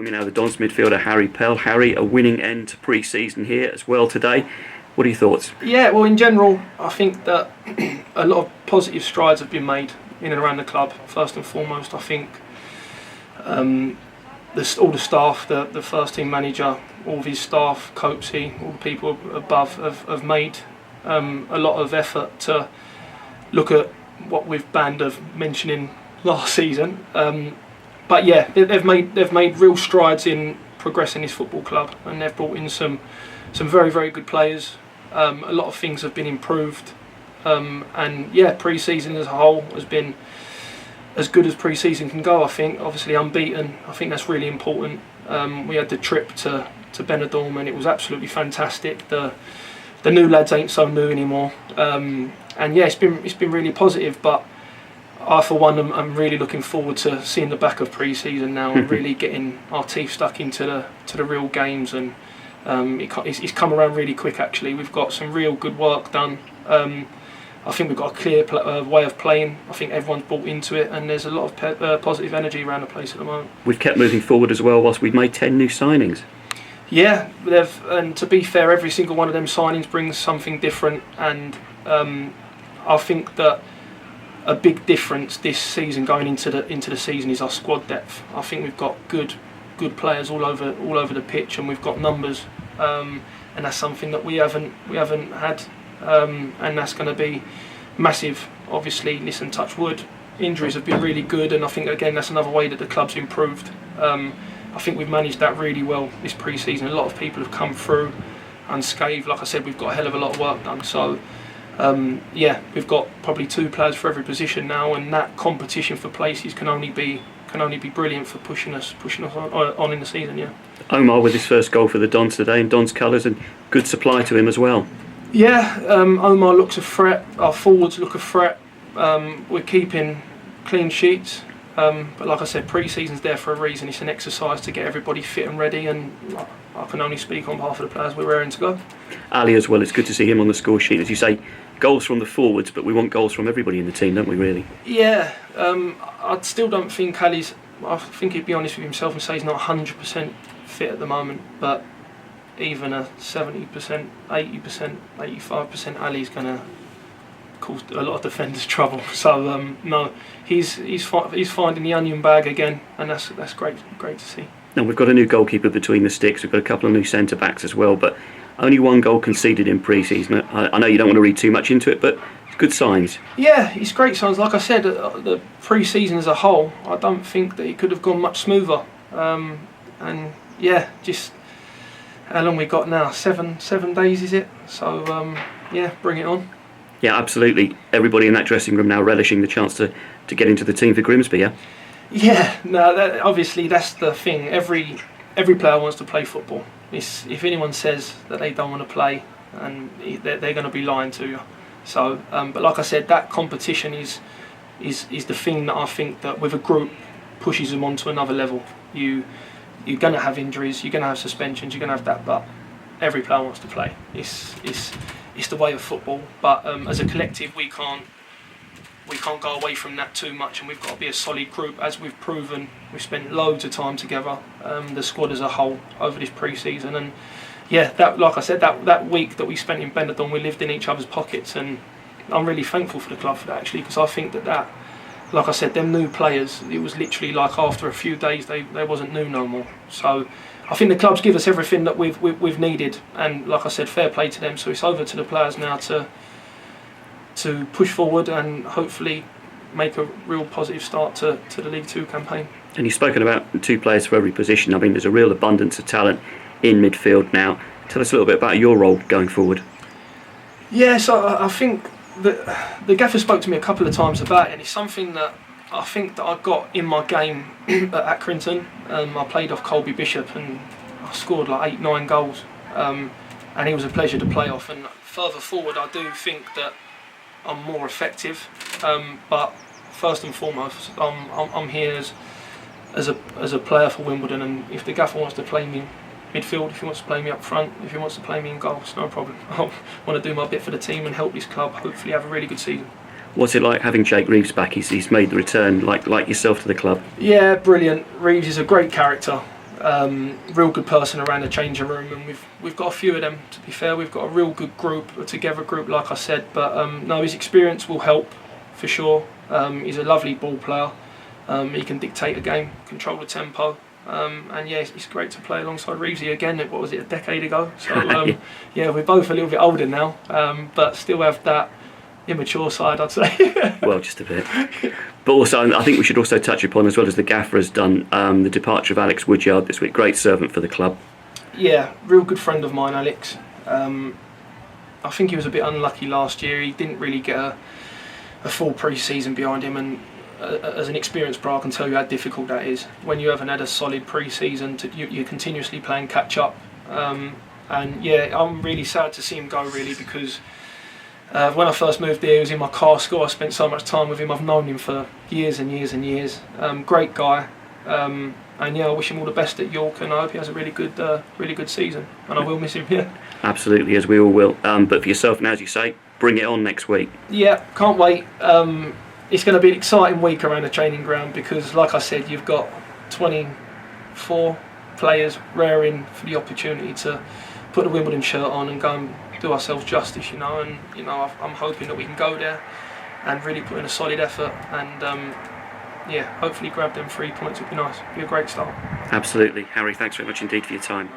Join me now, the Dons midfielder Harry Pell. Harry, a winning end to pre-season here as well today. What are your thoughts? Yeah, well, in general, I think that a lot of positive strides have been made in and around the club. First and foremost, I think all the staff, the first team manager, all of his staff, Copesy, all the people above have made a lot of effort to look at what we've banned of mentioning last season. But yeah, they've made real strides in progressing this football club, and they've brought in some very, very good players. A lot of things have been improved, and yeah, pre-season as a whole has been as good as pre-season can go. I think, obviously unbeaten. I think that's really important. We had the trip to Benidorm, and it was absolutely fantastic. The new lads ain't so new anymore, and yeah, it's been really positive. But I, for one, I'm really looking forward to seeing the back of pre-season now and really getting our teeth stuck into the real games. And it's come around really quick. Actually, we've got some real good work done. I think we've got a clear way of playing. I think everyone's bought into it, and there's a lot of positive energy around the place at the moment. We've kept moving forward as well whilst we've made 10 new signings. Yeah, and to be fair, every single one of them signings brings something different, and I think that a big difference this season going into the season is our squad depth. I think we've got good players all over the pitch, and we've got numbers, and that's something that we haven't had, and that's going to be massive. Obviously, listen, touch wood, injuries have been really good, and I think again that's another way that the club's improved. I think we've managed that really well this pre-season. A lot of people have come through unscathed. Like I said, we've got a hell of a lot of work done. So yeah, we've got probably 2 players for every position now, and that competition for places can only be brilliant for pushing us on in the season. Yeah. Omar with his first goal for the Dons today in Dons colours, and good supply to him as well. Yeah, Omar looks a threat. Our forwards look a threat. We're keeping clean sheets, but like I said, pre-season's there for a reason. It's an exercise to get everybody fit and ready, and I can only speak on behalf of the players. We're raring to go. Ali as well, it's good to see him on the score sheet. As you say, goals from the forwards, but we want goals from everybody in the team, don't we, really? Yeah, I still don't think Ali's... I think he'd be honest with himself and say he's not 100% fit at the moment, but even a 70%, 80%, 85% Ali's going to cause a lot of defenders trouble. So no, he's finding the onion bag again, and that's great to see. Now we've got a new goalkeeper between the sticks. We've got a couple of new centre backs as well, but only 1 goal conceded in pre-season. I know you don't want to read too much into it, but it's good signs. Yeah, it's great signs. Like I said, the pre-season as a whole, I don't think that it could have gone much smoother. And yeah, just how long we got now? 7 days, is it? So yeah, bring it on. Yeah, absolutely. Everybody in that dressing room now relishing the chance to get into the team for Grimsby, yeah? Yeah, no, obviously that's the thing. Every player wants to play football. If anyone says that they don't want to play, and they're going to be lying to you. So, but like I said, that competition is the thing that I think that with a group pushes them on to another level. You're going to have injuries, you're going to have suspensions, you're going to have that, but every player wants to play. It's the way of football. But as a collective, we can't go away from that too much, and we've got to be a solid group, as we've proven. We've spent loads of time together, the squad as a whole, over this pre-season, and yeah, that, like I said, that week that we spent in Benidorm, we lived in each other's pockets, and I'm really thankful for the club for that, actually, because I think that like I said, them new players, it was literally like after a few days they wasn't new no more. So I think the clubs give us everything that we've needed, and like I said, fair play to them. So it's over to the players now to push forward and hopefully make a real positive start to the League 2 campaign. And you've spoken about 2 players for every position. I mean, there's a real abundance of talent in midfield now. Tell us a little bit about your role going forward. Yeah, so I think that the gaffer spoke to me a couple of times about it, and it's something that I think that I got in my game at Accrington. I played off Colby Bishop and I scored like 8-9 goals, and he was a pleasure to play off. And further forward, I do think that I'm more effective, but first and foremost, I'm here as a player for Wimbledon, and if the gaffer wants to play me midfield, if he wants to play me up front, if he wants to play me in goal, it's no problem. I want to do my bit for the team and help this club hopefully have a really good season. What's it like having Jake Reeves back? He's made the return like yourself to the club. Yeah, brilliant. Reeves is a great character. real good person around the changing room, and we've got a few of them. To be fair, we've got a real good group, a together group, like I said. But no, his experience will help for sure. He's a lovely ball player. He can dictate a game, control the tempo, and yeah, it's great to play alongside Reevesy again. What was it, a decade ago? So yeah, we're both a little bit older now, but still have that immature side, I'd say. Well, just a bit. But also, I think we should also touch upon, as well as the gaffer has done, the departure of Alex Woodyard this week. Great servant for the club. Yeah, real good friend of mine, Alex. I think he was a bit unlucky last year. He didn't really get a full pre-season behind him, and as an experienced pro, I can tell you how difficult that is. When you haven't had a solid pre-season, you're continuously playing catch-up. And yeah, I'm really sad to see him go, really, because when I first moved here, he was in my car school. I spent so much time with him. I've known him for years and years and years. Great guy. And yeah, I wish him all the best at York, and I hope he has a really good season. And I will miss him. Yeah. Absolutely, as we all will. But for yourself, now, as you say, bring it on next week. Yeah, can't wait. It's going to be an exciting week around the training ground because, like I said, you've got 24 players raring for the opportunity to put the Wimbledon shirt on and go and do ourselves justice, you know. And you know, I'm hoping that we can go there and really put in a solid effort and yeah, hopefully grab them 3 points would be nice. It'd be a great start. Absolutely, Harry. Thanks very much indeed for your time.